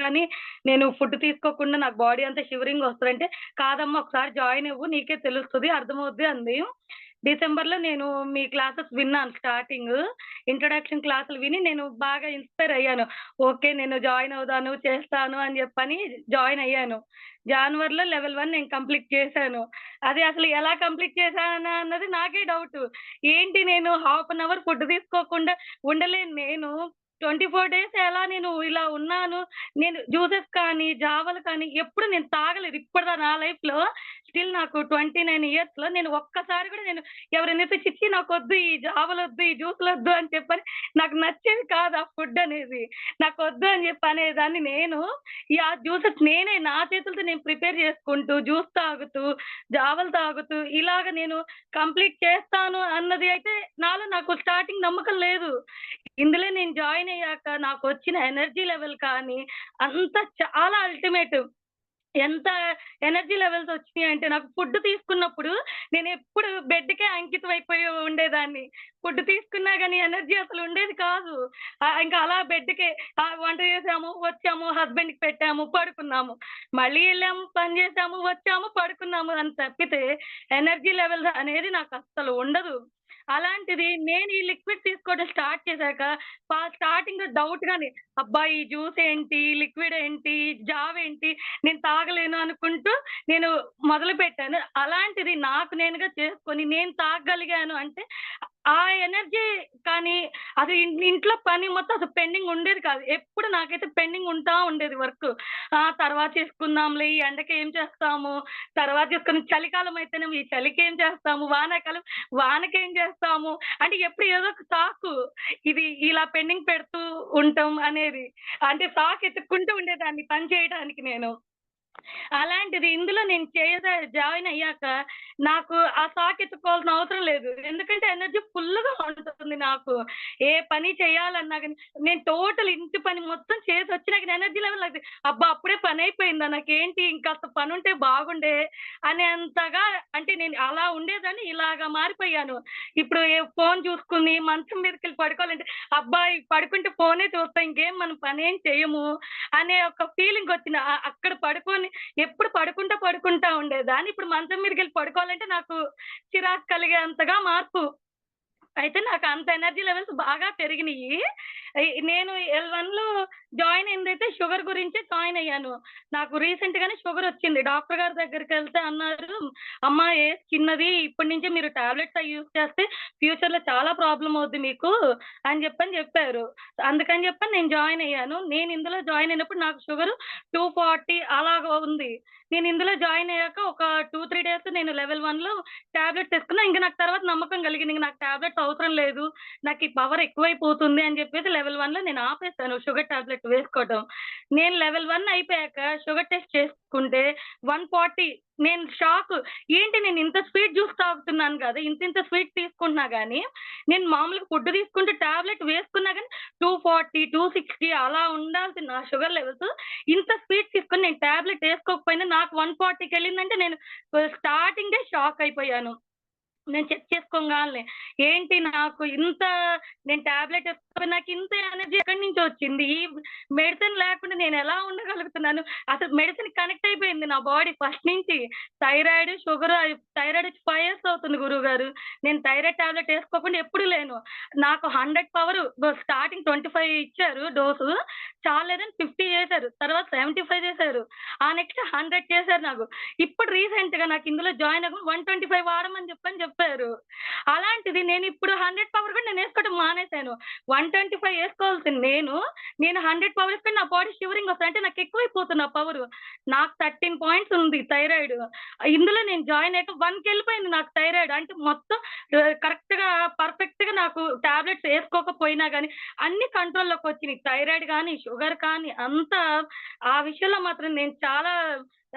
గాని నేను ఫుడ్ తీసుకోకుండా నాకు బాడీ అంతా షివరింగ్ వస్తదంటే, "కాదమ్మా ఒకసారి జాయిన్ అవ్వు నీకే తెలుస్తది, అర్థమవుద్ది" అంది. డిసెంబర్‌లో నేను మీ క్లాసెస్ విన్నాను స్టార్టింగు. ఇంట్రొడక్షన్ క్లాసులు విని నేను బాగా ఇన్‌స్పైర్ అయ్యాను. ఓకే. నేను జాయిన్ అవుదాను, చేస్తాను అని జెప్పని జాయిన్ అయ్యాను. జాన్వరిలో లెవెల్ 1 నేను కంప్లీట్ చేశాను. అది అసలు ఎలా కంప్లీట్ చేశానా అన్నది నాకే డౌటు. ఏంటి నేను హాఫ్ అన్ అవర్ ఫుడ్ తీసుకోకుండా ఉండలేను నేను. 24 డేస్ ఎలా నేను ఇలా ఉన్నాను. నేను జ్యూసెస్ కానీ, జావలు కానీ ఎప్పుడు నేను తాగలేదు. ఇప్పటిదా నా లైఫ్‌లో స్టిల్ నాకు 29 ఇయర్స్‌లో నేను ఒక్కసారి కూడా నేను ఎవరైనా తెచ్చి ఇచ్చి నాకొద్దు ఈ జావలొద్దు, ఈ జ్యూసులొద్దు అని చెప్పని నాకు నచ్చేది కాదు ఆ ఫుడ్ అనేది. నాకొద్దు అని చెప్పి అనేదాన్ని నేను. ఆ జ్యూసెస్ నేనే నా చేతులతో నేను ప్రిపేర్ చేసుకుంటూ, జ్యూస్ తాగుతూ, జావలు తాగుతూ ఇలాగ నేను కంప్లీట్ చేస్తాను అన్నది అయితే నాకు స్టార్టింగ్ నమ్మకం లేదు. ఇందులో నేను జాయిన్ అయ్యాక నాకొచ్చిన ఎనర్జీ లెవెల్ కానీ అంతా చాలా అల్టిమేట్. ఎంత ఎనర్జీ లెవెల్స్ వచ్చినియంటే నాకు ఫుడ్ తీసుకున్నప్పుడు నేనెప్పుడు బెడ్‌కే అంకితం అయిపోయి ఉండేదాన్ని. ఫుడ్ తీసుకున్నా గాని ఎనర్జీ అసలు ఉండేది కాదు. ఇంకా అలా బెడ్‌కే వంట చేసాము, వచ్చాము, హస్బెండ్‌కి పెట్టాము, పడుకున్నాము. మళ్ళీ ఎళ్ళాము, పని చేసాము, వచ్చాము, పడుకున్నాము అని తప్పితే ఎనర్జీ లెవెల్స్ అనేది నాకస్సలు ఉండదు. అలాంటిది నేను ఈ లిక్విడ్ తీసుకోవడం స్టార్ట్ చేశాక స్టార్టింగ్‌లో డౌట్‌గానే అబ్బా! ఈ జ్యూస్ ఏంటి? లిక్విడ్ ఏంటి? జావ్ ఏంటి? నేను తాగలేను అనుకుంటూ నేను మొదలుపెట్టాను. అలాంటిది నాకు నేనుగా చేసుకొని నేను తాగగలిగాను అంటే ఆ ఎనర్జీ కానీ అది ఇంట్లో పని మొత్తం అసలు పెండింగ్ ఉండేది కాదు. ఎప్పుడు నాకైతే పెండింగ్ ఉంటా ఉండేది వర్కు. తర్వాత చేసుకుందాంలే ఈ ఎండకి ఏం చేస్తాము? తర్వాత చేసుకొని చలికాలం అయితేనేమో ఈ చలికి ఏం చేస్తాము? వానాకాలం వానకేం చేస్తాము? అంటే ఎప్పుడు ఏదో ఒక సాకు. ఇది ఇలా పెండింగ్ పెడుతూ ఉంటాం అనేది. అంటే సాకు ఎతుక్కుంటూ ఉండేదాన్ని పని చేయడానికి నేను. అలాంటిది ఇందులో నేను జాయిన్ అయ్యాక నాకు ఆ సాకెత్తుకోవాల్సిన అవసరం లేదు. ఎందుకంటే ఎనర్జీ ఫుల్‌గా ఉంటుంది నాకు. ఏ పని చేయాలన్నా గాని నేను టోటల్ ఇంటి పని మొత్తం చేసొచ్చినా గాని ఎనర్జీ లెవెల్ అది అబ్బా! అప్పుడే పనయిపోయిందా? నాకేంటి ఇంకాస్త పనుంటే బాగుండే అనేంతగా అంటే నేను అలా ఉండేదాన్ని ఇలాగా మారిపోయాను. ఇప్పుడు ఫోను చూసుకొని మంచం మీదకెళ్ళి పడుకోవాలంటే అబ్బా! పడుకుంటే ఫోనే చూస్తాం. ఇంకేం మనం పనేం చెయ్యము అనే ఒక ఫీలింగొచ్చింది. అక్కడ పడుకొని ఎప్పుడు పడుకుంటా ఉండేదాన్ని. ఇప్పుడు మంచం మీదకెళ్ళి పడుకోవాలంటే నాకు చిరాకు కలిగేంతగా మార్పు. అయితే నాకు అంత ఎనర్జీ లెవెల్స్ బాగా పెరిగినియి. నేను ఎల్-1లో జాయిన్ అయిందైతే షుగర్ గురించే జాయిన్ అయ్యాను. నాకు రీసెంట్‌గానే షుగరొచ్చింది. డాక్టర్ గారి దగ్గరికెళ్తే అన్నారు, "అమ్మా ఏజ్ చిన్నది. ఇప్పటి నుంచే మీరు టాబ్లెట్స్ అయి యూజ్ చేస్తే ఫ్యూచర్‌లో చాలా ప్రాబ్లమ్ అవుద్ది మీకు" అని చెప్పారు. అందుకని చెప్పని నేను జాయిన్ అయ్యాను. నేను ఇందులో జాయిన్ అయినప్పుడు నాకు షుగరు 240 అలాగా ఉంది. నేను ఇందులో జాయిన్ అయ్యాక ఒక 2, 3 డేస్ నేను లెవెల్ 1లో టాబ్లెట్స్ ఏసుకున్నా. ఇంక నాకు తర్వాత నమ్మకం కలిగింది. ఇంక నాకు టాబ్లెట్స్ అవసరం లేదు. నాకు ఈ పవర్ ఎక్కువైపోతుంది అని చెప్పేసి లెవెల్ 1లో నేను ఆపేసాను షుగర్ టాబ్లెట్ వేసుకోవటం. నేను లెవెల్ 1 అయిపోయాక షుగర్ టెస్ట్ చేసుకుంటే 140 నేను షాకు. ఏంటి నేను ఇంత స్వీట్ జ్యూస్ తాగుతున్నాను గదా! ఇంతింత స్వీట్ తీసుకుంటున్నా గానీ, నేను మామూలుగా ఫుడ్ తీసుకుంటే టాబ్లెట్ వేసుకున్నా గానీ 240, 260 అలా ఉండాల్సిన నా షుగర్ లెవెల్స్ ఇంత స్వీట్ తీసుకొని నేను టాబ్లెట్ ఏసుకోకపోయినా నాకు 140కెళ్ళిందంటే నేను స్టార్టింగే షాక్ అయిపోయాను. నేను చెక్ చేసుకోంగాలనే. ఏంటి నాకు ఇంత నేను టాబ్లెట్ ఏసుకోకపోయినా నాకింత ఎనర్జీ ఎక్కడి నుంచొచ్చింది? ఈ మెడిసిన్ లేకుండా నేనెలా ఉండగలుగుతున్నాను? అసలు మెడిసిన్ కనెక్ట్ అయిపోయింది నా బాడీ ఫస్ట్ నుంచి. థైరాయిడ్, షుగర్ థైరాయిడ్ వచ్చి 5 ఇయర్స్ అవుతుంది గురువుగారు. నేను థైరాయిడ్ టాబ్లెట్ ఏసుకోకుండా ఎప్పుడు లేను. నాకు 100 పవర్ స్టార్టింగ్ 25 ఇచ్చారు డోసు. చాల్లేదని 50 చేశారు. తర్వాత 75 చేశారు. నెక్స్ట్ 100 చేశారు నాకు. ఇప్పుడు రీసెంట్‌గా నాకు ఇందులో జాయిన్ అవ్వగా 125 వాడమని చెప్పారు. అలాంటిది నేనిప్పుడు 100 పవర్ కూడా నేనేసుకోవడం మానేశాను. 125 ఏసుకోవాల్సిన నేను 100 పవర్ ఏసుకొని నా బాడీ షివరింగ్ వస్తది. అంటే నాకెక్కువైపోతుంది ఆ పవరు. నాకు 13 పాయింట్స్ ఉంది థైరాయిడ్. ఇందులో నేను జాయిన్ అయ్యాక 1కెళ్ళిపోయింది నాకు థైరాయిడ్. అంటే మొత్తం కరెక్ట్‌గా పర్ఫెక్ట్‌గా నాకు టాబ్లెట్స్ ఏసుకోకపోయినా గాని అన్ని కంట్రోల్‌లోకొచ్చినియి. థైరాయిడ్ గాని, షుగర్ కానీ అంతా ఆ విషయంలో మాత్రం నేను చాలా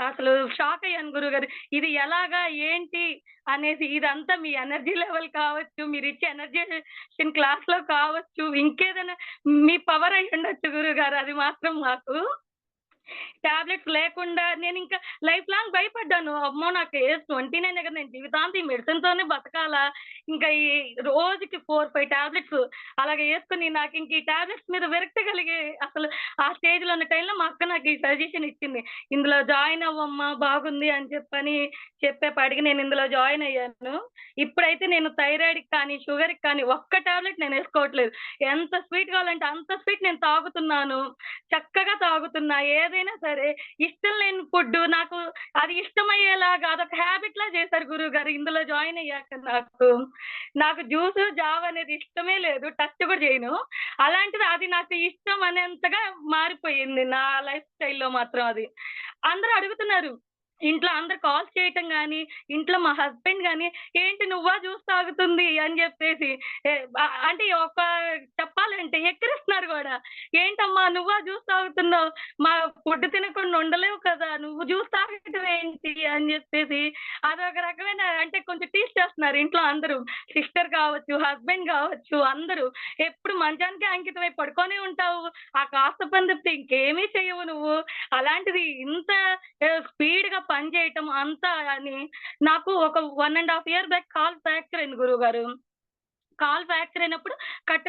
అసలు షాకయ్యాను గురువుగారు. ఇది ఎలాగా? ఏంటి? అనేసి ఇదంతా మీ ఎనర్జీ లెవెల్ కావచ్చు, మీరిచ్చే ఎనర్జైజేషన్ క్లాస్‌లో కావచ్చు, ఇంకేదైనా మీ పవర్ అయ్యుండొచ్చు గురువుగారు అది మాత్రం మాకు. టాబ్లెట్స్ లేకుండా నేనింకా లైఫ్ లాంగ్ భయపడ్డాను. అమ్మో! నాకు ఏజ్ 29 కదా! నేను జీవితాంతం ఈ మెడిసిన్‌తోనే బతకాలా? ఇంకా ఈ రోజుకి 4, 5 టాబ్లెట్స్ అలాగ యేసుకొని నాకింక ఈ టాబ్లెట్స్ మీద విరక్తి కలిగి అసలు ఆ స్టేజ్‌లో ఉన్న టైంలో మా అక్క నాకు ఈ సజెషన్ ఇచ్చింది. "ఇందులో జాయిన్ అవ్వమ్మా బాగుంది" అని చెప్పేపాటికి నేను ఇందులో జాయిన్ అయ్యాను. ఇప్పుడైతే నేను థైరాయిడ్‌కి కానీ, షుగర్‌కి కానీ ఒక్క టాబ్లెట్ నేనేసుకోవట్లేదు. ఎంత స్వీట్ కావాలంటే అంత స్వీట్ నేను తాగుతున్నాను. చక్కగా తాగుతున్నా. ఏదైనా సరే ఇష్టం లేని ఫుడ్డు నాకు అది ఇష్టమయ్యేలాగా అదొక హాబిట్‌లా చేశారు గురువుగారు ఇందులో జాయిన్ అయ్యాక నాకు. నాకు జ్యూసు, జావ అనేది ఇష్టమే లేదు. టచ్ కూడా చేయను. అలాంటిది అది నాకు ఇష్టం అనేంతగా మారిపోయింది నా లైఫ్ స్టైల్‌లో మాత్రం అది. అందరూ అడుగుతున్నారు. ఇంట్లో అందరు కాల్స్ చేయటం గాని, ఇంట్లో మా హస్బెండ్ గాని, "ఏంటి నువ్వా జ్యూస్ తాగుతుంది" అని జెప్పేసి. ఎ అంటే చెప్పాలంటే ఎక్కిరిస్తున్నారు గూడా. "ఏంటమ్మా నువ్వా జ్యూస్ తాగుతున్నావు? మా ఫుడ్ తినకుండా ఉండలేవు కదా! నువ్వు జ్యూస్ తాగటం ఏంటి?" అని జెప్పేసి అదొక రకమైన అంటే కొంచెం టీజ్ చేస్తున్నారు ఇంట్లో అందరూ. సిస్టర్ కావచ్చు, హస్బెండ్ గావచ్చు అందరూ. "ఎప్పుడు మంచానికే అంకితమై పడుకొనే ఉంటావు. ఆ కాస్త పని తప్పితే ఇంకేమీ చెయ్యవు నువ్వు. అలాంటిది ఇంత స్పీడ్‌గా పని చేయటం అంతా అని నాకు ఒక 1 ½ ఇయర్ బ్యాక్ కాలు ఫ్రాక్చర్ అయింది గురువుగారు. కాలు ఫ్రాక్చర్ అయినప్పుడు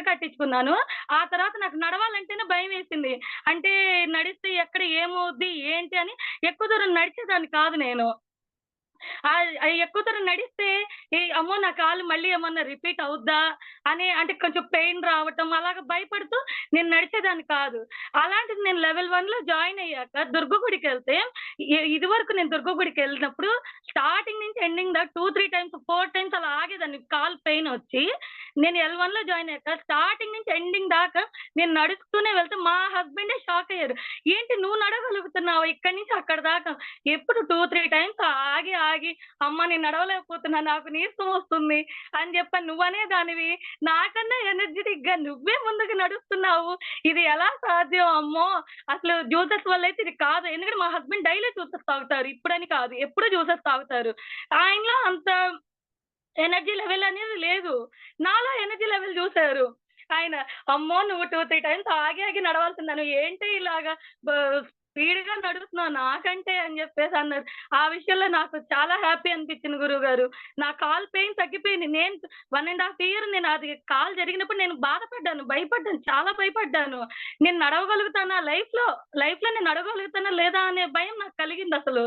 కట్టించుకున్నాను. ఆ తర్వాత నాకు నడవాలంటేనే భయమేసింది. అంటే నడిస్తే ఎక్కడ ఏమవుద్ది? ఏంటి? అని ఎక్కువ దూరం నడిచేదాన్ని కాదు నేను. ఎక్కువ దూరం నడిస్తే అమ్మో! నా కాలు మళ్ళీ ఏమన్నా రిపీట్ అవుద్దా? అని అంటే కొంచెం పెయిన్ రావటం అలాగా భయపడుతూ నేను నడిచేదాన్ని కాదు. అలాంటిది నేను లెవెల్ 1లో జాయిన్ అయ్యాక దుర్గ గుడికెళ్తే ఇదివరకు నేను దుర్గ గుడికెళ్ళినప్పుడు స్టార్టింగ్ నుంచి ఎండింగ్ దాకా 2, 3 టైమ్స్, 4 టైమ్స్ అలా ఆగేదాన్ని కాలు పెయినొచ్చి. నేను L1లో జాయిన్ అయ్యాక స్టార్టింగ్ నుంచి ఎండింగ్ దాకా నేను నడుస్తూనే వెళ్తే మా హస్బెండే షాక్ అయ్యారు. "ఏంటి నువ్వు నడవగలుగుతున్నావా ఇక్కడి నుంచి అక్కడి దాకా?" ఎప్పుడు 2, 3 టైమ్స్ ఆగి, "అమ్మ నేను నడవలేకపోతున్నా. నాకు నీరసం వస్తుంది" అని చెప్పని నువ్వనే దానివి నాకన్నా ఎనర్జిటిక్‌గా నువ్వే ముందుకు నడుస్తున్నావు. ఇది ఎలా సాధ్యం అమ్మో! అసలు జ్యూసెస్ వల్లైతే ఇది కాదు. ఎందుకంటే మా హస్బెండ్ డైలీ జ్యూసెస్ తాగుతారు. ఇప్పుడని కాదు. ఎప్పుడు జ్యూసెస్ తాగుతారు. ఆయనలో అంత ఎనర్జీ లెవెల్ అనేది లేదు. నాలో ఎనర్జీ లెవెల్ జూసారు. ఆయన అమ్మో! నువ్వు 2, 3 టైమ్స్ ఆగి నడవాల్సిందానివి. ఏంటి ఇలాగా బ స్పీడ్‌గా నడుస్తున్నావు నాకంటే అని జెప్పేసి అన్నారు. ఆ విషయంలో నాకు చాలా హ్యాపీ అనిపించింది గురువుగారు. నా కాలు పెయిన్ తగ్గిపోయింది. నేను 1 ½ ఇయర్ నేను అది కాలు జరిగినప్పుడు నేను బాధపడ్డాను. భయపడ్డాను. చాలా భయపడ్డాను. నేను నడవగలుగుతానా లైఫ్‌లో నేను నడవగలుగుతానా లేదా అనే భయం నాకు కలిగిందసలు.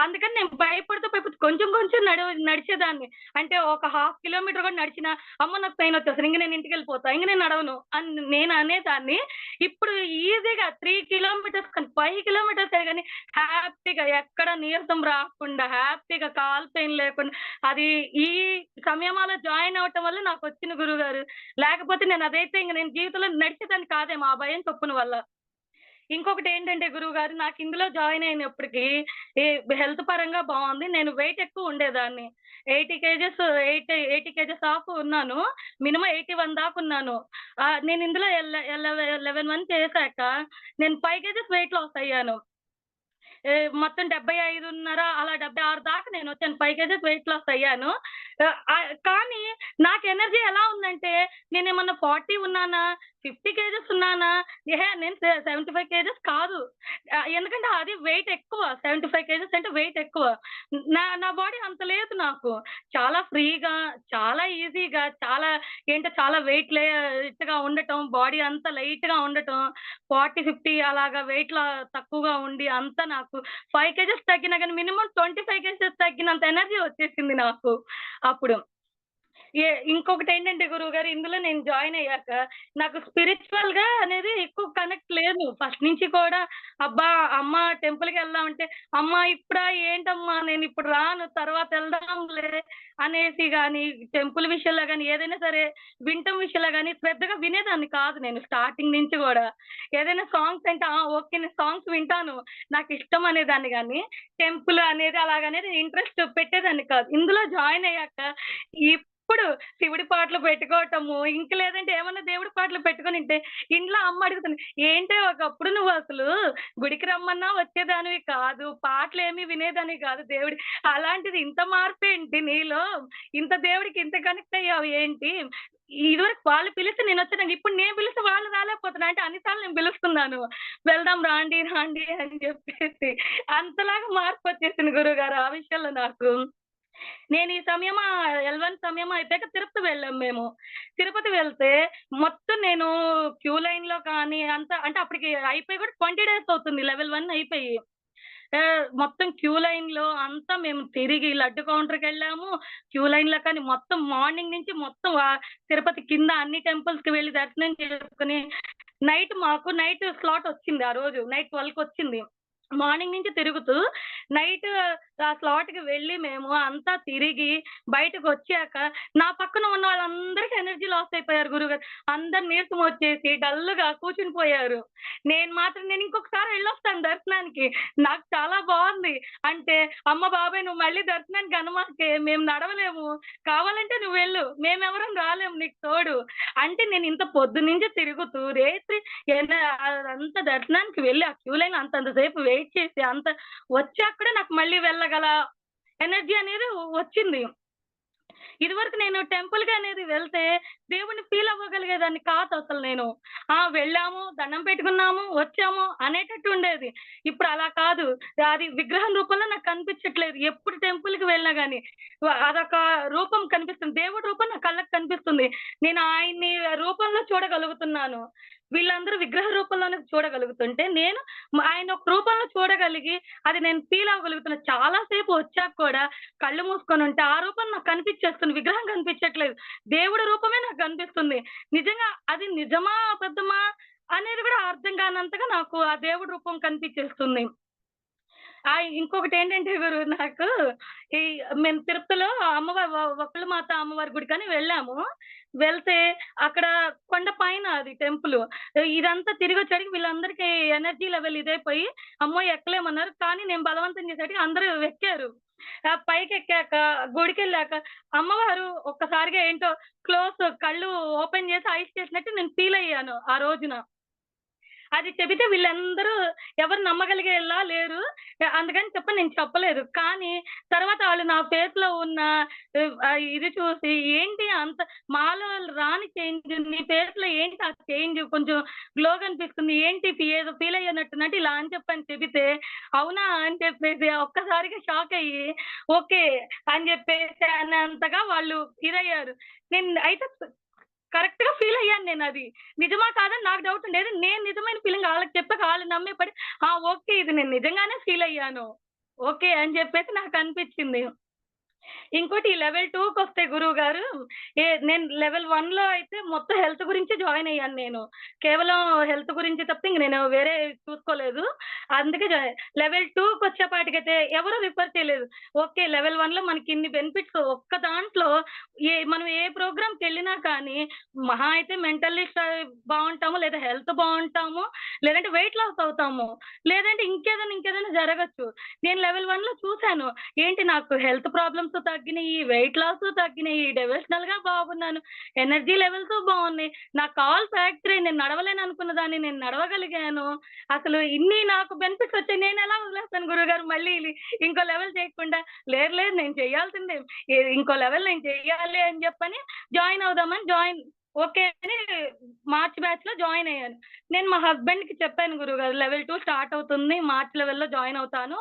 అందుకని నేను భయపడుతూ కొంచెం కొంచెం నడిచేదాన్ని. అంటే ఒక హాఫ్ కిలోమీటర్ కూడా నడిచినా, అమ్మో! నాకు పెయినొచ్చేస్తది. ఇంక నేను ఇంటికెళ్ళిపోతా. ఇంక నేను నడవను అని నేను అనేదాన్ని. ఇప్పుడు ఈజీగా 3 కిలోమీటర్స్ కానీ, 5 కిలోమీటర్సే గాని హ్యాపీగా ఎక్కడ నీరసం రాకుండా, హ్యాపీగా కాలు పెయిన్ లేకుండా అది ఈ సంయమాలో జాయిన్ అవ్వటం వల్ల నాకొచ్చిన గురువుగారు. లేకపోతే నేనదైతే ఇంక నేను జీవితంలో నడిచేదాన్ని కాదేమో ఆ భయం చొప్పున వల్ల. ఇంకొకటేంటంటే గురువుగారు నాకిందులో జాయిన్ అయినప్పటికి ఈ హెల్త్ పరంగా బావుంది. నేను వెయిట్ ఎక్కువ ఉండేదాన్ని. 80 కేజెస్ 80 కేజెస్ ఆఫ్ ఉన్నాను. మినిమమ్ 81 దాకున్నాను. నేను ఇందులో 11 మంత్స్ చేశాక నేను 5 కేజెస్ వెయిట్ లాస్ అయ్యాను. మొత్తం 75:30 అలా 76 దాకా నేనొచ్చాను. 5 కేజెస్ వెయిట్ లాస్ అయ్యాను. కానీ నాకు ఎనర్జీ ఎలా ఉందంటే నేనేమన్నా 40 ఉన్నానా? 50 కేజెస్ ఉన్నానా? నేను 75 కేజెస్ కాదు. ఎందుకంటే అది వెయిట్ ఎక్కువ. 75 కేజెస్ అంటే వెయిట్ ఎక్కువ. నా నా బాడీ అంత లేదు నాకు. చాలా ఫ్రీగా, చాలా ఈజీగా, చాలా లైట్‌గా ఉండటం, బాడీ అంతా లైట్‌గా ఉండటం, 40, 50 అలాగా వెయిట్‌లో తక్కువగా ఉండి అంతా నాకు 5 కేజెస్ తగ్గినా గాని మినిమమ్ 25 కేజెస్ తగ్గినంత ఎనర్జీ వచ్చేసింది నాకు అప్పుడు. ఇంకొకటేంటంటే గురువుగారు ఇందులో నేను జాయిన్ అయ్యాక నాకు స్పిరిచ్యువల్‌గా అనేది ఎక్కువ కనెక్ట్ లేదు. ఫస్ట్ నుంచి కూడా అబ్బా! అమ్మ టెంపుల్‌కెళ్దాం అంటే, అమ్మ ఇప్పుడా ఏంటమ్మా నేనిప్పుడు రాను తర్వాత ఎళ్దాంలే అనేసి గాని, టెంపుల్ విషయంలో గాని ఏదైనా సరే వినటం విషయంలో గాని శ్రద్ధగా వినేదాన్ని కాదు నేను స్టార్టింగ్ నుంచి గూడా. ఏదైనా సాంగ్స్ అంటే ఓకే. నేను సాంగ్స్ వింటాను. నాకిష్టం అనేదాన్ని గానీ, టెంపుల్ అనేది అలాగనేది ఇంట్రెస్ట్ పెట్టేదాన్ని కాదు. ఇందులో జాయిన్ అయ్యాక ఎప్పుడు శివుడి పాటలు పెట్టుకోవటము, ఇంక లేదంటే ఏమన్నా దేవుడి పాటలు పెట్టుకొనుంటే ఇంట్లో అమ్మ అడుగుతుంది, "ఏంటే ఒకప్పుడు నువ్వసలు గుడికి రమ్మన్నా వచ్చేదానివి కాదు. పాటలేమి వినేదానివి కాదు దేవుడి అలాంటిది ఇంత మార్పేంటి నీలో? ఇంత దేవుడికి ఇంత కనెక్ట్ అయ్యావు ఏంటి? ఇదివరకు వాళ్ళు పిలిస్తే నేనొచ్చేదాన్ని. ఇప్పుడు నేను పిలిస్తే వాళ్ళు రాలేకపోతున్నా. అంటే అన్ని సార్లు నేను పిలుస్తున్నాను. వెళ్దాం రాండి, రాండి అని చెప్పేసి. అంతలాగా మార్పొచ్చేసింది గురువుగారు ఆ విషయంలో నాకు. నేను ఈ సమయమా ఎల్1 సమయం అయిపోయాక తిరుపతి వెళ్ళాం మేము. తిరుపతి వెళ్తే మొత్తం నేను క్యూ లైన్‌లో కానీ అంతా అంటే అప్పటికి అయిపోయి కూడా 20 డేస్ అవుతుంది లెవెల్ 1 అయిపోయి. మొత్తం క్యూ లైన్‌లో అంతా మేము తిరిగి లడ్డు కౌంటర్‌కెళ్ళాము. క్యూ లైన్‌లో కానీ మొత్తం మార్నింగ్ నుంచి మొత్తం తిరుపతి కింద అన్ని టెంపుల్స్‌కి వెళ్లి దర్శనం చేసుకొని నైట్ స్లాట్ వచ్చింది ఆ రోజు. నైట్ 12:00కొచ్చింది. మార్నింగ్ నుంచి తిరుగుతూ నైట్ ఆ స్లాట్‌కి వెళ్ళి మేము అంతా తిరిగి బయటకొచ్చాక నా పక్కన ఉన్న వాళ్ళందరికి ఎనర్జీ లాస్ అయిపోయారు గురువుగారు. అందరు నీరసం వచ్చేసి డల్‌గా కూర్చుని పోయారు. నేను ఇంకొకసారి ఎళ్ళొస్తాను దర్శనానికి. నాకు చాలా బావుంది. అంటే, "అమ్మ బాబోయ్! నువ్వు మళ్ళీ దర్శనానికి అనమాకే. మేము నడవలేము. కావాలంటే నువ్వెళ్ళు. మేమెవరం రాలేము నీకు తోడు." అంటే నేను ఇంత పొద్దున్నుంచి తిరుగుతూ రేత్రి ఎన అదంతా దర్శనానికి వెళ్లి ఆ క్యూ లైన్‌లో అంతంత సేపు వెయిట్ చేసి వచ్చాక కూడా నాకు మళ్ళీ వెళ్ళగల ఎనర్జీ అనేది వచ్చింది. ఇదివరకు నేను టెంపుల్‌కి అనేది వెళ్తే దేవుడిని ఫీల్ అవ్వగలిగేదాన్ని కాదసలు నేను. వెళ్ళాము, దండం పెట్టుకున్నాము, వచ్చాము అనేటట్టు ఉండేది. ఇప్పుడు అలా కాదు. అది విగ్రహం రూపంలో నాకు కనిపించట్లేదు. ఎప్పుడు టెంపుల్‌కి వెళ్ళినా గాని. అదొక రూపం కనిపిస్తుంది. దేవుడి రూపం నా కళ్ళకి కనిపిస్తుంది. నేను ఆయన్ని రూపంలో చూడగలుగుతున్నాను. వీళ్ళందరూ విగ్రహ రూపంలోనే చూడగలుగుతుంటే, నేను ఆయన ఒక రూపంలో చూడగలిగి, అది నేను ఫీల్ అవ్వగలుగుతున్నా. చాలా సేపు వచ్చాక కూడా కళ్ళు మూసుకొనుంటే, ఆ రూపం నాకు కనిపిచ్చేస్తుంది. విగ్రహం కనిపిచ్చట్లేదు. దేవుడి రూపమే నాకు కనిపిస్తుంది. నిజంగా అది నిజమా? అబద్ధమా? అనేది గూడా అర్థం కానంతగా నాకు ఆ దేవుడి రూపం కనిపిచ్చేస్తుంది. ఇంకొకటేంటంటే నాకు ఈ మేము తిరుపతిలో వకుళ మాత అమ్మవారి గుడికని వెళ్ళాము. వెళ్తే అక్కడ కొండ పైన అది టెంపులు. ఇదంతా తిరిగొచ్చేసరికి వీళ్ళందరికీ ఎనర్జీ లెవెల్ ఇదైపోయి, అమ్మో! ఎక్కలేమన్నారు. కానీ నేను బలవంతం చేసేటికి అందరూ ఎక్కారు. పైకెక్కాక గుడికెళ్ళాక అమ్మవారు ఒక్కసారిగా ఏంటో కళ్ళు ఓపెన్ చేసి ఐస్ చేసినట్టు నేను ఫీల్ అయ్యాను ఆ రోజున. అది చెబితే వీళ్ళందరూ ఎవరు నమ్మగలిగేలా లేరు. అందుకని చెప్పి నేను చెప్పలేదు. కానీ తర్వాత ఆళ్ళు నా ఫేస్‌లో ఉన్న ఇది చూసి ఏంటి అంత మాలో రాని చేంజ్ నీ ఫేస్‌లో ఏంటి ఆ చేంజ్ కొంచెం గ్లో కనిపిస్తుంది. ఏంటి ఏదో ఫీల్ అయ్యనట్టున్నట్టు ఇలా అని చెప్పని చెబితే, అవునా అని చెప్పేసి ఒక్కసారిగా షాక్ అయ్యి, ఓకే అని చెప్పేసి అన్నంతగా వాళ్ళు ఇదయ్యారు. నేను అయితే కరెక్ట్‌గా ఫీల్ అయ్యాను నేనది. నిజమా కాదా అని నాకు డౌట్ ఉండేది. నేను నిజమైన ఫీలింగ్ ఆళ్ళకి చెప్పాక ఆళ్ళు నమ్మి పడి, ఓకే. ఇది నేను నిజంగానే ఫీల్ అయ్యాను. ఓకే అని చెప్పేసి నాకనిపిచ్చింది. ఇంకోటి ఈ లెవెల్ 2కొస్తే గురువుగారు, నేను లెవెల్ 1లో అయితే మొత్తం హెల్త్ గురించే జాయిన్ అయ్యాను నేను. కేవలం హెల్త్ గురించి తప్పితే ఇంక నేను వేరే చూసుకోలేదు. అందుకే లెవెల్ 2కొచ్చేపాటికైతే ఎవరు రిఫర్ చేయలేదు. ఓకే. లెవెల్ 1లో మనకిన్ని బెనిఫిట్స్ ఒక్క దాంట్లో మనం ఏ ప్రోగ్రామ్‌కెళ్ళినా కానీ మహా అయితే మెంటల్లీ బావుంటాము, లేదా హెల్త్ బావుంటాము, లేదంటే వెయిట్ లాస్ అవుతాము. లేదంటే ఇంకేదైనా జరగొచ్చు. నేను లెవెల్ 1లో చూసాను. ఏంటి నాకు హెల్త్ ప్రాబ్లమ్స్ తగ్గినియి, వెయిట్ లాసు తగ్గినియి, డివోషనల్‌గా బాగున్నాను. ఎనర్జీ లెవెల్స్ బావున్నాయి. నా కాల్స్ ఫ్రాక్చర్ నేను నడవలేననుకున్న దాన్ని నేను నడవగలిగాను. అసలు ఇన్ని నాకు బెనిఫిట్స్ వచ్చాయి. నేనెలా వదిలేస్తాను గురువుగారు మళ్ళీ ఇంకో లెవెల్ చేయకుండా. లేదు లేదు నేను చేయాల్సిందే. ఇంకో లెవెల్ నేను చెయ్యాలి అని చెప్పని ఓకే అని మార్చ్ బ్యాచ్‌లో జాయిన్ అయ్యాను. నేను మా హస్బెండ్‌కి చెప్పాను గురువుగారు లెవెల్ 2 స్టార్ట్ అవుతుంది. మార్చ్ లెవెల్‌లో జాయిన్ అవుతాను.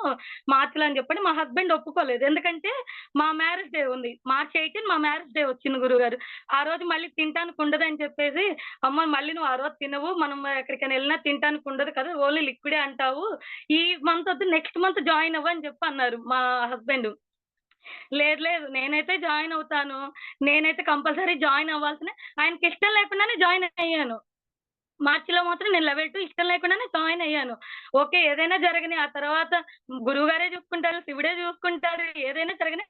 మార్చ్‌లో అని చెప్పని మా హస్బెండ్ ఒప్పుకోలేదు. ఎందుకంటే మా మ్యారేజ్ డే ఉంది. మార్చ్ 18 మా మ్యారేజ్ డే వచ్చింది గురువుగారు. ఆ రోజు మళ్ళీ తినటానికి ఉండదని చెప్పేసి, "అమ్మ మళ్ళీ నువ్వు ఆ రోజు తినవు. మనం ఎక్కడికైనా ఎళ్ళినా తినటానికి ఉండదు కదా! ఓన్లీ లిక్విడే అంటావు. ఈ మంత్ వద్దు నెక్స్ట్ మంత్ జాయిన్ అవ్వు" అని చెప్పి అన్నారు మా హస్బెండ్. లేదు లేదు నేనైతే జాయిన్ అవుతాను. నేనైతే కంపల్సరీ జాయిన్ అవ్వాల్సినే ఆయనకిష్టం లేకుండానే జాయిన్ అయ్యాను. మార్చ్‌లో మాత్రం నేను లెవెల్ 2 ఇష్టం లేకుండానే జాయిన్ అయ్యాను. ఓకే. ఏదైనా జరగని ఆ తర్వాత గురువుగారే చూసుకుంటారు, శివుడే చూసుకుంటారు. ఏదైనా జరగని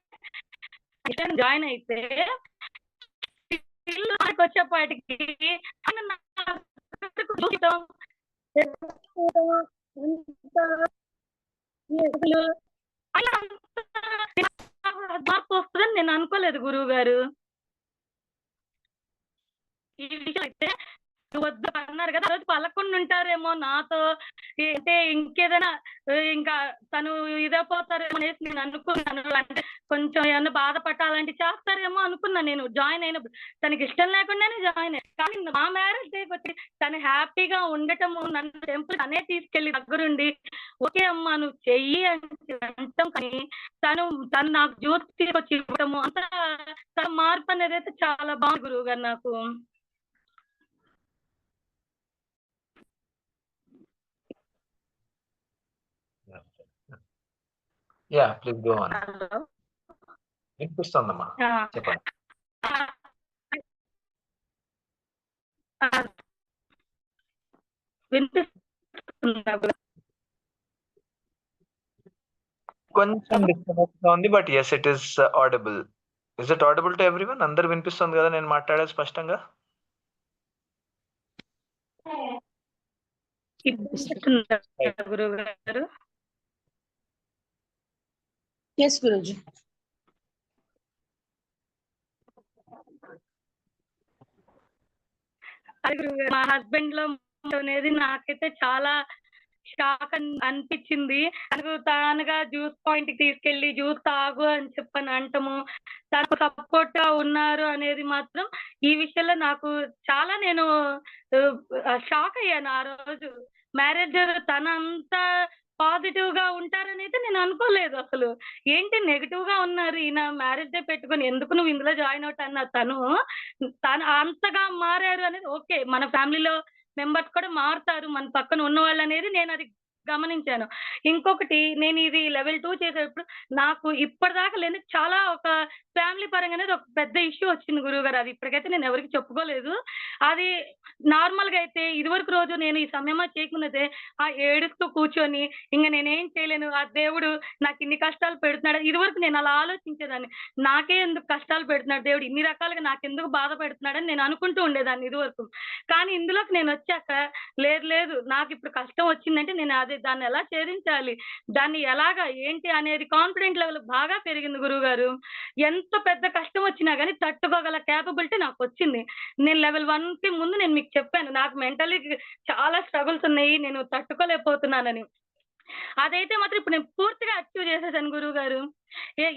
జాయిన్ అయితే స్టిల్ నాకొచ్చేపాటికి ఆయన నా చూడటం అసలు అలా అంత మార్పొస్తదని నేను అనుకోలేదు గురువుగారు. ఈ విషయం అయితే వద్దు అన్నారు కదా! ఆ రోజు పలక్కుండా ఉంటారేమో నాతో. అంటే ఇంకేదైనా ఇంకా తను ఇదైపోతారేమో అనేసి నేను అనుకున్నాను. అంటే కొంచెం ఏమన్నా బాధపడటం అలాంటివి చేస్తారేమో అనుకున్నా నేను జాయిన్ అయినప్పుడు. తనకిష్టం లేకుండానే జాయిన్ అయ్యా. కానీ మా మ్యారేజ్ డేకొచ్చి తను హ్యాపీగా ఉండటము, నన్ను టెంపుల్ తనే తీసుకెళ్ళి దగ్గరుండి, "ఓకే అమ్మా నువ్వు చెయ్యి" అని అంటాం కానీ, తను తను నాకు జ్యూస్ తీసుకొచ్చి ఇవ్వడము అంతా తన మార్పనేదైతే చాలా బాగుంది గురువుగారు నాకు. Yeah! Please go on. Hello! వినిపిస్తోందమ్మా. ఆ! చెప్పండి. ఆ! ఆ! వినిపిస్తుందా బ్రో? కొంచెం హలో! డిస్టర్బెన్స్‌గా ఉంది. But yes it is audible. Is it audible to everyone? అందరికి వినిపిస్తుంది గదా! నేను మాట్లాడేది స్పష్టంగా? ఇప్పుడు వినిపిస్తుందా రైట్. గురువుగారు? Yes, Guruji. అది గురువుగారు మా హస్బెండ్‌లో అనేది నాకైతే చాలా షాక్ అనిపిచ్చింది. తనకు తానుగా జ్యూస్ పాయింట్‌కి తీసుకెళ్ళి జ్యూస్ తాగు అని చెప్పని అంటము, తనకు సపోర్ట్‌గా ఉన్నారు అనేది మాత్రం ఈ విషయంలో నాకు చాలా నేను షాక్ అయ్యాను ఆ రోజు. మ్యారేజ్ తనంత పాజిటివ్‌గా ఉంటారనైతే నేను అనుకోలేదు అసలు. ఏంటి నెగెటివ్‌గా ఉన్నారు ఈయన మ్యారేజ్ డే పెట్టుకొని ఎందుకు నువ్వు ఇందులో జాయిన్ అవుతా అన్న తను అంతగా మారారు అనేది ఓకే. మన ఫ్యామిలీలో మెంబర్స్ కూడా మారుతారు. మన పక్కన ఉన్నవాళ్ళనేది నేనది గమనించాను. ఇంకొకటి నేను ఇది లెవెల్ 2 చేసేటప్పుడు నాకు ఇప్పటిదాకా లేని చాలా ఒక ఫ్యామిలీ పరంగా అనేది ఒక పెద్ద ఇష్యూ వచ్చింది గురువుగారు. అది ఇప్పటికైతే నేను ఎవరికీ చెప్పుకోలేదు. అది నార్మల్‌గా అయితే ఇదివరకు రోజు నేను ఈ సంయమ చేయకముందైతే ఏడుస్తూ కూర్చొని ఇంక నేనేం చేయలేను. ఆ దేవుడు నాకిన్ని కష్టాలు పెడుతున్నాడు. ఇదివరకు నేను అలా ఆలోచించేదాన్ని. నాకే ఎందుకు కష్టాలు పెడుతున్నాడు దేవుడు ఇన్ని రకాలుగా నాకెందుకు బాధ పెడుతున్నాడని నేను అనుకుంటూ ఉండేదాన్ని ఇదివరకు. కానీ ఇందులోకి నేనొచ్చాక లేదు లేదు నాకిప్పుడు కష్టం వచ్చిందంటే నేను దాన్ని ఎలా ఛేదించాలి? దాన్ని ఎలాగా ఏంటి అనేది కాన్ఫిడెంట్ లెవెల్ బాగా పెరిగింది గురువుగారు. ఎంత పెద్ద కష్టం వచ్చినా గాని తట్టుకోగల కేపబిలిటీ నాకొచ్చింది. నేను లెవెల్ 1కి ముందు నేను మీకు చెప్పాను. నాకు మెంటల్లీ చాలా స్ట్రగుల్స్ ఉన్నాయి. నేను తట్టుకోలేకపోతున్నానని. అదైతే మాత్రం ఇప్పుడు నేను పూర్తిగా అచీవ్ చేసేసాను గురువుగారు.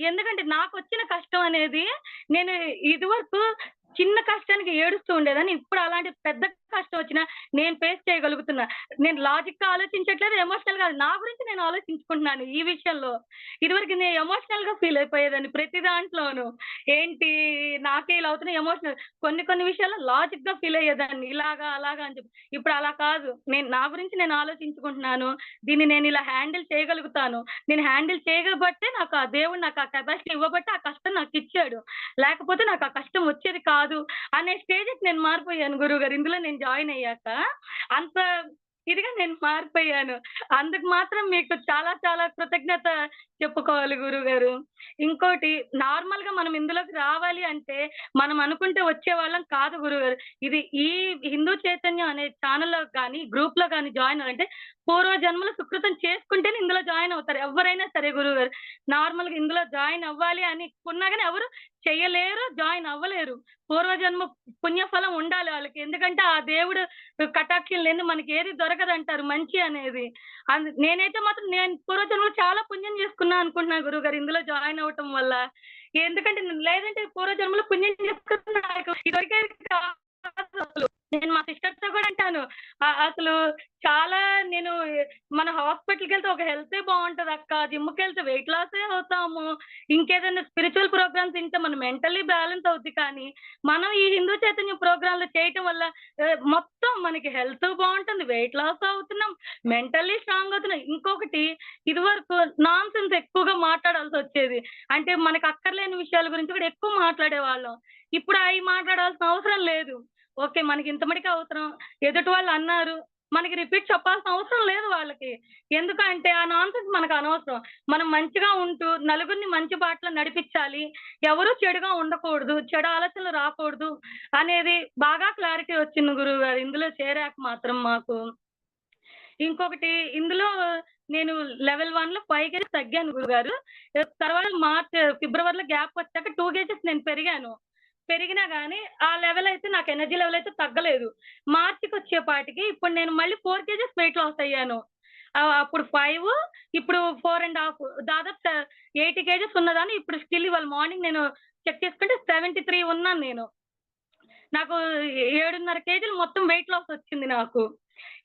ఎందుకంటే నాకొచ్చిన కష్టం అనేది నేను ఇదివరకు చిన్న కష్టానికి ఏడుస్తూ ఉండేదాన్ని. ఇప్పుడు అలాంటి పెద్ద కష్టం వచ్చినా నేను ఫేస్ చేయగలుగుతున్నా. నేను లాజిక్‌గా ఆలోచించట్లేదు, ఎమోషనల్ కాదు. నా గురించి నేను ఆలోచించుకుంటున్నాను ఈ విషయంలో. ఇదివరకు నేను ఎమోషనల్‌గా ఫీల్ అయిపోయేదాన్ని ప్రతి దాంట్లోనూ. ఏంటి నాకే ఇలా అవుతున్నాయి ఎమోషనల్ కొన్ని కొన్ని విషయాల్లో లాజిక్‌గా ఫీల్ అయ్యేదాన్ని. ఇలాగా, అలాగా అని చెప్పి. ఇప్పుడు అలా కాదు. నేను నా గురించి నేను ఆలోచించుకుంటున్నాను. దీన్ని నేను ఇలా హ్యాండిల్ చేయగలుగుతాను. నేను హ్యాండిల్ చేయబట్టే నాకు ఆ దేవుడు నాకు ఆ కెపాసిటీ ఇవ్వబట్టే ఆ కష్టం నాకిచ్చాడు. లేకపోతే నాకు ఆ కష్టం వచ్చేది కాదు అనే స్టేజ్‌కి నేను మారిపోయాను గురువుగారు. ఇందులో నేను జాయిన్ అయ్యాక. అంత ఇదిగా నేను మారిపోయాను. అందుకు మాత్రం మీకు చాలా చాలా కృతజ్ఞత చెప్పుకోవాలి గురువుగారు. ఇంకోటి నార్మల్‌గా మనం ఇందులోకి రావాలి అంటే మనం అనుకుంటే వచ్చేవాళ్ళం కాదు గురువుగారు. ఇది ఈ హిందూ చైతన్యం అనే ఛానెల్‌లో గాని, గ్రూప్‌లో గాని జాయిన్ అవ్వాలంటే పూర్వజన్మలో సుకృతం చేసుకుంటేనే ఇందులో జాయిన్ అవుతారు. ఎవ్వరైనా సరే గురువుగారు. నార్మల్‌గా ఇందులో జాయిన్ అవ్వాలి అని కున్నా గాని ఎవరు చెయ్యలేరు, జాయిన్ అవ్వలేరు. పూర్వజన్మ పుణ్యఫలం ఉండాలి వాళ్ళకి. ఎందుకంటే ఆ దేవుడు కటాక్షం లేనిదే మనకేది దొరకదంటారు మంచి అనేది. నేనైతే మాత్రం నేను పూర్వజన్మలో చాలా పుణ్యం చేసుకున్నా అనుకుంటున్నా గురువుగారు ఇందులో జాయిన్ అవ్వటం వల్ల. ఎందుకంటే లేదంటే పూర్వజన్మలో పుణ్యం చేసుకున్న నాకు ఇది దొరికేది కాదసలు. నేను మా సిస్టర్‌తో కూడా అంటాను. అసలు చాలా నేను మన హాస్పిటల్‌కెళ్తే ఒక హెల్తే బావుంటదక్క. జిమ్‌కెళ్తే వెయిట్ లాసే అవుతాము. ఇంకేదైనా స్పిరిచ్యువల్ ప్రోగ్రామ్స్ వింటే మనం మెంటల్లీ బ్యాలెన్స్ అవుద్ది కానీ, మనం ఈ హిందూ చైతన్య ప్రోగ్రామ్‌లు చేయటం వల్ల మొత్తం మనకి హెల్త్ బావుంటుంది. వెయిట్ లాస్ అవుతున్నాం. మెంటల్లీ స్ట్రాంగ్ అవుతున్నాం. ఇంకొకటి ఇదివరకు నాన్‌సెన్స్ ఎక్కువగా మాట్లాడాల్సొచ్చేది. అంటే మనకు అక్కర్లేని విషయాల గురించి కూడా ఎక్కువ మాట్లాడేవాళ్ళం. ఇప్పుడు అయి మాట్లాడాల్సిన అవసరం లేదు. ఓకే. మనకి ఇంత మటికే అవసరం. ఎదుటి వాళ్ళు అన్నారు. మనకి రిపీట్ చెప్పాల్సిన అవసరం లేదు వాళ్ళకి. ఎందుకంటే ఆ నాన్‌సెన్స్ మనకు అనవసరం. మనం మంచిగా ఉంటూ నలుగురిని మంచి బాటలో నడిపిచ్చాలి. ఎవరు చెడుగా ఉండకూడదు. చెడు ఆలోచనలు రాకూడదు అనేది బాగా క్లారిటీ వచ్చింది గురువుగారు. ఇందులో చేరాక మాత్రం మాకు. ఇంకొకటి ఇందులో నేను లెవెల్ 1లో 5 కేజెస్ తగ్గాను గురుగారు. తర్వాత ఫిబ్రవరిలో గ్యాప్ వచ్చాక 2 కేజెస్ నేను పెరిగాను. పెరిగినా గానీ, ఆ లెవెల్ అయితే నాకు ఎనర్జీ లెవెల్ అయితే తగ్గలేదు. మార్చికొచ్చేపాటికి ఇప్పుడు నేను మళ్ళీ 4 కేజెస్ వెయిట్ లాస్ అయ్యాను. అప్పుడు 5 ఇప్పుడు 4 ½ దాదాపు 80 కేజెస్ ఉన్నదాన్ని ఇప్పుడు స్టిల్ ఇవాళ మార్నింగ్ నేను చెక్ చేసుకుంటే 73 ఉన్నాను నేను. నాకు 7.5 కేజీలు మొత్తం వెయిట్ లాస్ వచ్చింది నాకు.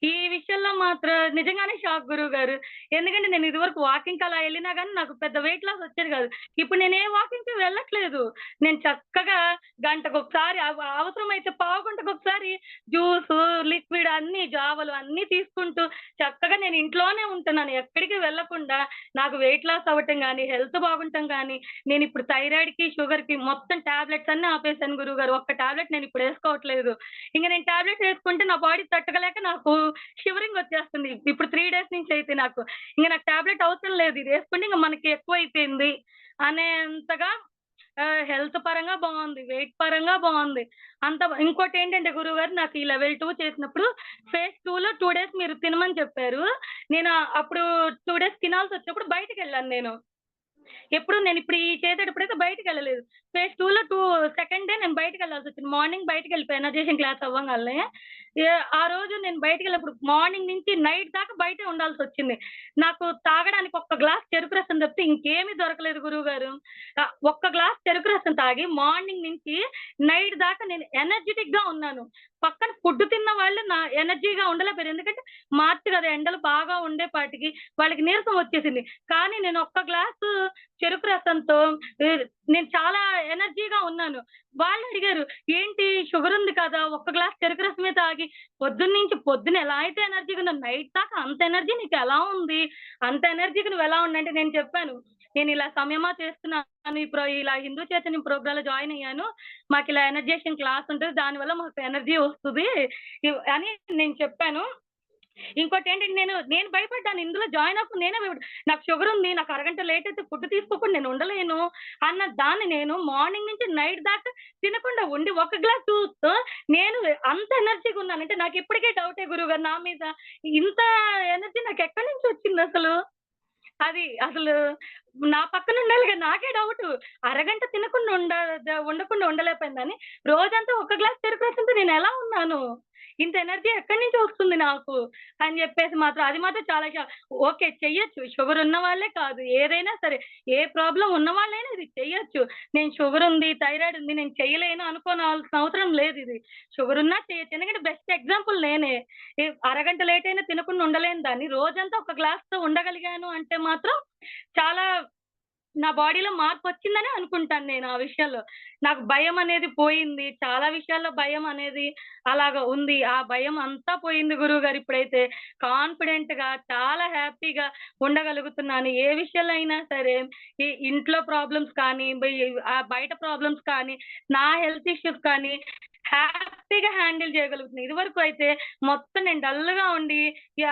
ఈ విషయంలో మాత్రం నిజంగానే షాక్ గురువుగారు. ఎందుకంటే నేను ఇదివరకు వాకింగ్‌కి అలా ఎళ్ళినా గానీ నాకు పెద్ద వెయిట్ లాస్ వచ్చేది గాదు. ఇప్పుడు నేను ఏ వాకింగ్‌కి వెళ్ళట్లేదు. నేను చక్కగా గంటకొకసారి అవసరమైతే పావు గంటకొకసారి జ్యూసు, లిక్విడ్ అన్నీ జావలు అన్నీ తీసుకుంటూ చక్కగా నేను ఇంట్లోనే ఉంటున్నాను. ఎక్కడికి వెళ్ళకుండా నాకు వెయిట్ లాస్ అవ్వటం గానీ, హెల్త్ బాగుండటం గానీ, నేనిప్పుడు థైరాయిడ్‌కి, షుగర్‌కి మొత్తం టాబ్లెట్స్ అన్నీ ఆపేసాను గురువుగారు. ఒక్క టాబ్లెట్ నేనిప్పుడు ఏసుకోవట్లేదు. ఇంక నేను టాబ్లెట్స్ ఏసుకుంటే నా బాడీ తట్టుకోలేక నాకు షివరింగ్ వచ్చేస్తుంది. ఇప్పుడు 3 డేస్ నుంచి అయితే నాకు. ఇంక నాకు టాబ్లెట్ అవసరం లేదు. ఇది ఏసుకుంటే ఇంక మనకి ఎక్కువైపోయింది అనేంతగా హెల్త్ పరంగా బావుంది. వెయిట్ పరంగా బావుంది. ఇంకోటేంటంటే గురువుగారు నాకు ఈ లెవెల్ 2 చేసినప్పుడు ఫేజ్ 2లో 2 డేస్ మీరు తినమని చెప్పారు. నేను అప్పుడు 2 డేస్ తినాల్సొచ్చినప్పుడు బయటికెళ్ళాను నేను. నేనిప్పుడు ఈ చేసేటప్పుడైతే బయటికెళ్ళలేదు. ఫేజ్ 2లో సెకండ్ డే నేను బయటికెళ్ళాల్సొచ్చింది. Morning బయటికెళ్ళిపోయాను ఎనర్జేషన్ class అవ్వంగాల్నే. ఆ రోజు నేను బయటికెళ్ళినప్పుడు మార్నింగ్ నుంచి నైట్ దాకా బయటే ఉండాల్సొచ్చింది. నాకు తాగడానికి ఒక్క గ్లాస్ చెరుకు రసం తప్పితే ఇంకేమీ దొరకలేదు గురువుగారు. ఒక్క గ్లాస్ చెరుకు రసం తాగి మార్నింగ్ నుంచి నైట్ దాకా నేను ఎనర్జిటిక్‌గా ఉన్నాను. పక్కన ఫుడ్ తిన్న వాళ్ళు ఎనర్జీగా ఉండలేకపోయారు. ఎందుకంటే మార్చ్ గదా! ఎండలు బాగా ఉండేపాటికి వాళ్ళకి నీరసం వచ్చేసింది. కానీ నేను ఒక్క గ్లాసు చెరుకు రసంతో నేను చాలా ఎనర్జీగా ఉన్నాను. వాళ్ళడిగారు, "ఏంటి షుగర్ ఉంది కదా! ఒక్క గ్లాస్ చెరుకు రసమే తాగి పొద్దున్న ఎలా అయితే ఎనర్జీగా ఉన్నావు, నైట్ దాకా అంత ఎనర్జీ నీకెలా ఉంది? అంత ఎనర్జీగా నువ్వెలా ఉన్నావు?" అంటే నేను చెప్పాను, "నేనిలా సంయమా చేస్తున్నాను. ఇలా హిందూ చైతన్యం ప్రోగ్రామ్‌లో జాయిన్ అయ్యాను. మాకిలా ఎనర్జేషన్ క్లాస్ ఉంటది. దానివల్ల మాకు ఎనర్జీ వస్తది" అని నేను చెప్పాను. ఇంకోటేంటంటే నేను భయపడ్డాను. ఇందులో జాయిన్ అవ్వకుండా నేనే భయపడ్డా. నాకు షుగర్ ఉంది. నాకు అరగంట లేట్ అయితే ఫుడ్ తీసుకోకుండా నేను ఉండలేను అన్న దాన్ని నేను మార్నింగ్ నుంచి నైట్ దాకా తినకుండా ఉండి ఒక గ్లాస్ జ్యూస్‌తో నేను అంత ఎనర్జీగా ఉన్నాను. అంటే నాకు ఇప్పటికే డౌటే గురువుగారు నా మీద. ఇంత ఎనర్జీ నాకెక్కడి నుంచి వచ్చిందసలు? అది అసలు నా పక్కన ఉండాలిగా నాకే డౌటు. అరగంట తినకుండా ఉండకుండా ఉండలేకపోయానని రోజంతా ఒక గ్లాస్ చెరుకు రసంతో నేనెలా ఉన్నాను? ఇంత ఎనర్జీ ఎక్కడి నుంచి వస్తుంది నాకు? అని జెప్పేసి మాత్రం అది మాత్రం చాలా ఓకే. చెయ్యొచ్చు. షుగర్ ఉన్న వాళ్ళే కాదు. ఏదైనా సరే ఏ ప్రాబ్లమ్ ఉన్నవాళ్ళైనా ఇది చెయ్యొచ్చు. నేను షుగర్ ఉంది, థైరాయిడ్ ఉంది. నేను చేయలేను అనుకోనాల్సిన అవసరం లేదిది. షుగర్ ఉన్నా చేయొచ్చు. ఎందుకంటే బెస్ట్ ఎగ్జాంపుల్ నేనే. అరగంట లేట్ అయినా తినకుండా ఉండలేని దాన్ని రోజంతా ఒక గ్లాస్‌తో ఉండగలిగాను అంటే మాత్రం చాలా నా బాడీలో మార్పొచ్చిందనే అనుకుంటాను నేను ఆ విషయంలో. నాకు భయమనేది పోయింది. చాలా విషయాల్లో భయం అనేది అలాగా ఉంది. ఆ భయం అంతా పోయింది గురువుగారు ఇప్పుడైతే. కాన్ఫిడెంట్‌గా చాలా హ్యాపీగా ఉండగలుగుతున్నాను. ఏ విషయంలో అయినా సరే ఈ ఇంట్లో ప్రాబ్లమ్స్ కానీ, బయట ప్రాబ్లమ్స్ కానీ, నా హెల్త్ ఇష్యూస్ కానీ హ్యాపీగా హ్యాండిల్ చేయగలుగుతున్నా. ఇదివరకు అయితే మొత్తం నేను డల్‌గా ఉండి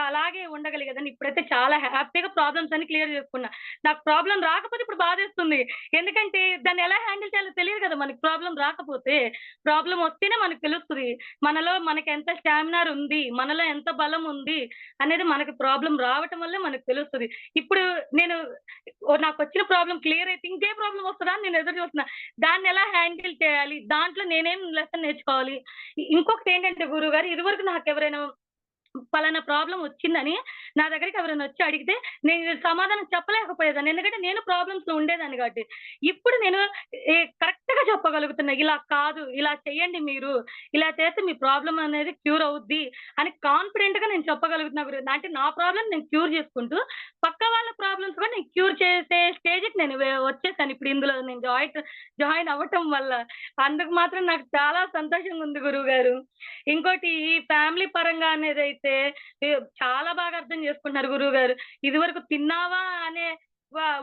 అలాగే ఉండగలిగేదాన్ని. ఇప్పుడైతే చాలా హ్యాపీగా ప్రాబ్లమ్స్ అన్ని క్లియర్ చేసుకున్నా. నాకు ప్రాబ్లమ్ రాకపోతే ఇప్పుడు బాధేస్తుంది. ఎందుకంటే దాన్ని ఎలా హ్యాండిల్ చేయాలో తెలియదు కదా! మనకి ప్రాబ్లమ్ రాకపోతే. ప్రాబ్లమ్ వస్తేనే మనకు తెలుస్తది. మనలో మనకెంత స్టామినార్ ఉంది, మనలో ఎంత బలం ఉంది అనేది మనకి ప్రాబ్లమ్ రావటం వల్లే మనకు తెలుస్తది. ఇప్పుడు నేను నాకొచ్చిన ప్రాబ్లమ్ క్లియర్ అయితే ఇంకే ప్రాబ్లమ్ వస్తదా అని నేను ఎదురు చూస్తున్నా. దాన్నెలా హ్యాండిల్ చేయాలి? దాంట్లో నేనేం లెసన్ నేర్చుకోవాలి? ఇంకొకటేంటంటే గురువుగారు ఇదివరకు నాకెవరైనా పలానా ప్రాబ్లమ్ వచ్చిందని నా దగ్గరికి ఎవరైనా వచ్చి అడిగితే నేను సమాధానం చెప్పలేకపోయేదాన్ని. ఎందుకంటే నేను ప్రాబ్లమ్స్‌లో ఉండేదాన్ని కాబట్టి. ఇప్పుడు నేను కరెక్ట్‌గా చెప్పగలుగుతున్నా. ఇలా కాదు, ఇలా చేయండి మీరు. ఇలా చేస్తే మీ ప్రాబ్లమ్ అనేది క్యూర్ అవుద్ది అని కాన్ఫిడెంట్‌గా నేను చెప్పగలుగుతున్నా అంటే నా ప్రాబ్లమ్ నేను క్యూర్ చేసుకుంటూ, పక్క వాళ్ళ ప్రాబ్లమ్స్ కూడా నేను క్యూర్ చేసే స్టేజ్‌కి నేను వచ్చేసాను. ఇప్పుడు ఇందులో నేను జాయిన్ అవ్వటం వల్ల. అందుకు మాత్రం నాకు చాలా సంతోషంగా ఉంది గురువుగారు. ఇంకోటి ఈ ఫ్యామిలీ పరంగా అనేదైతే చాలా బాగా అర్థం చేసుకుంటున్నారు గురువుగారు. ఇదివరకు తిన్నావా అనే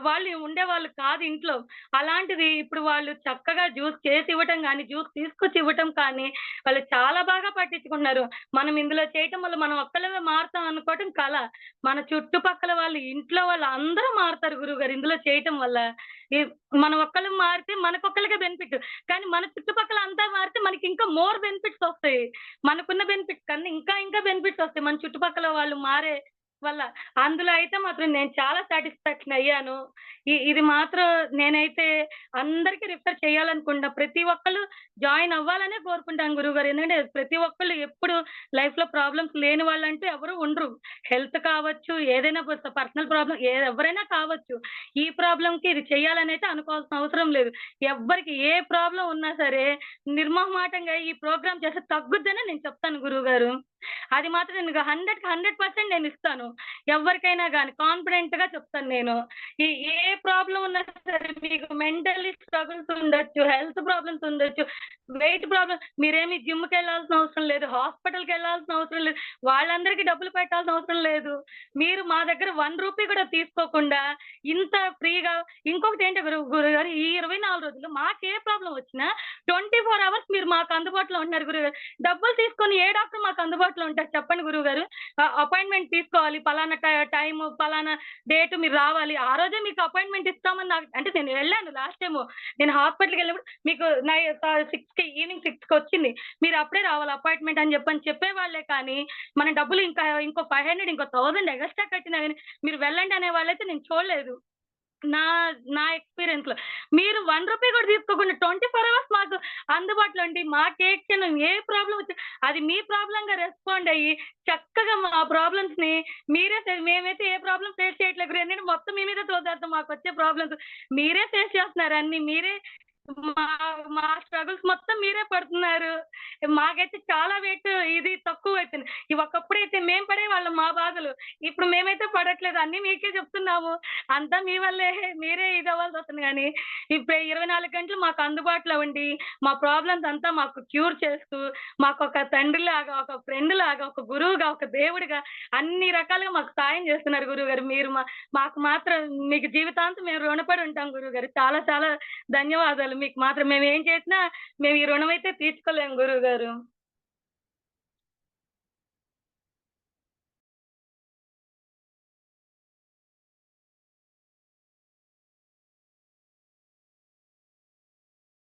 వాళ్ళు ఉండేవాళ్ళు కాదు ఇంట్లో. అలాంటిది ఇప్పుడు వాళ్ళు చక్కగా జ్యూస్ చేసి ఇవ్వటం గానీ, జ్యూస్ తీసుకొచ్చి ఇవ్వటం కానీ, వాళ్ళు చాలా బాగా పట్టించుకుంటున్నారు. మనం ఇందులో చేయటం వల్ల మనం ఒక్కళ్ళమే మారుతాం అనుకోవటం కల. మన చుట్టుపక్కల వాళ్ళు, ఇంట్లో వాళ్ళు అందరూ మారుతారు గురువుగారు ఇందులో చేయటం వల్ల. ఈ మనం ఒక్కళ్ళం మారితే మనకొక్కళ్ళకే బెనిఫిట్. కానీ మన చుట్టుపక్కల అంతా మారితే మనకి ఇంకా మోర్ బెనిఫిట్స్ ఒస్తాయి. మనకున్న బెనిఫిట్స్ కన్నా ఇంకా బెనిఫిట్స్ ఒస్తాయి. మన చుట్టుపక్కల వాళ్ళు మారే వల్ల. అందులో అయితే మాత్రం నేను చాలా సాటిస్ఫాక్షన్ అయ్యాను. ఇది మాత్రం నేనైతే అందరికి రిఫర్ చేయాలనుకుంటా. ప్రతి ఒక్కళ్ళు జాయిన్ అవ్వాలనే కోరుకుంటాను గురువుగారు. ఎందుకంటే ప్రతి ఒక్కళ్ళు ఎప్పుడు లైఫ్‌లో ప్రాబ్లమ్స్ లేని వాళ్ళంటూ ఎవరు ఉండరు. హెల్త్ కావచ్చు, ఏదైనా పర్సనల్ ప్రాబ్లమ్ ఎవరైనా కావచ్చు. ఈ ప్రాబ్లమ్‌కి ఇది చేయాలనైతే అనుకోవాల్సిన అవసరం లేదు. ఎవ్వరికి ఏ ప్రాబ్లమ్ ఉన్నా సరే నిర్మొహమాటంగా ఈ ప్రోగ్రామ్ చేస్తే తగ్గుద్దనే నేను చెప్తాను గురువుగారు. అది మాత్రం నేను 100కి 100% నేనిస్తాను. ఎవ్వరికైనా గాని కాన్ఫిడెంట్‌గా చెప్తాను నేను. ఈ ఏ ప్రాబ్లమ్ ఉన్నా సరే మీకు మెంటల్లీ స్ట్రగుల్స్ ఉండొచ్చు, హెల్త్ ప్రాబ్లమ్స్ ఉండొచ్చు, వెయిట్ ప్రాబ్లమ్ మీరేమి జిమ్‌కెళ్ళాల్సిన అవసరం లేదు, హాస్పిటల్‌కెళ్ళాల్సిన అవసరం లేదు. వాళ్ళందరికీ డబ్బులు పెట్టాల్సిన అవసరం లేదు. మీరు మా దగ్గర రూ. 1 కూడా తీసుకోకుండా ఇంత ఫ్రీగా ఇంకొకటేంటి గురువుగారు ఈ 24 రోజులు మాకే ప్రాబ్లమ్ వచ్చినా 24 అవర్స్ మీరు మాకు అందుబాటులో ఉంటున్నారు గురువుగారు. డబ్బులు తీసుకొని ఏ డాక్టర్ మాకు అందుబాటులో ఉంటారు చెప్పండి గురువుగారు. అపాయింట్‌మెంట్ తీసుకోవాలి. పలానా టైము, పలానా డేట్ మీరు రావాలి. ఆ రోజే మీకు అపాయింట్‌మెంట్ ఇస్తామని నాకు అంటే నేను వెళ్ళాను లాస్ట్ టైము. నేను హాస్పిటల్‌కెళ్ళినప్పుడు మీకు 6కి ఈవినింగ్ 6కి వచ్చింది. మీరు అప్పుడే రావాలి అపాయింట్‌మెంట్ అని చెప్పేవాళ్ళే కానీ, మన డబ్బులు ఇంకో 500 ఇంకో 1000 ఎగస్ట్రా కట్టినా గాని మీరు వెళ్ళండి అనే వాళ్ళైతే నేను చూడలేదు. నా నా ఎక్స్‌పీరియన్స్‌లో. మీరు రూ. 1 కూడా తీసుకోకుండా 24 అవర్స్ మాకు అందుబాటులో ఉండి, మాకే క్షణం ఏ ప్రాబ్లమ్ వచ్చినా అది మీ ప్రాబ్లమ్‌గా రెస్పాండ్ అయ్యి, చక్కగా మా ప్రాబ్లమ్స్‌ని మేమైతే ఏ ప్రాబ్లమ్ ఫేస్ చేయట్లేదు గురు. ఎందుకంటే మొత్తం మీ మీదే తోసేస్తాం మాకొచ్చే ప్రాబ్లమ్స్. మీరే ఫేస్ చేస్తున్నారు అన్నీ. మీరే మా మా స్ట్రగుల్స్ మొత్తం మీరే పడుతున్నారు. మాకైతే చాలా ఇది తక్కువైపోయింది. ఒకప్పుడైతే మేము పడేవాళ్ళం మా బాధలు. ఇప్పుడు మేమైతే పడట్లేదు. అన్నీ మీకే చెప్తున్నాము. అంతా మీ వల్లే మీరే ఇదవ్వాల్సొస్తుంది గానీ, ఇప్పుడు 24 గంటలు మాకు అందుబాటులో ఉండి, మా ప్రాబ్లమ్స్ అంతా మాకు క్యూర్ చేస్తూ, మాకొక తండ్రిలాగా, ఒక ఫ్రెండ్‌లాగా, ఒక గురువుగా, ఒక దేవుడిగా అన్ని రకాలుగా మాకు సాయం చేస్తున్నారు గురువుగారు. మీరు మాకు మాత్రం మీకు జీవితాంతం మేము రుణపడి ఉంటాం గురువుగారు. చాలా చాలా ధన్యవాదాలు. మీకు మాత్రం మేమేం చేసినా మేము ఈ రుణమైతే తీర్చుకోలేము గురువుగారు.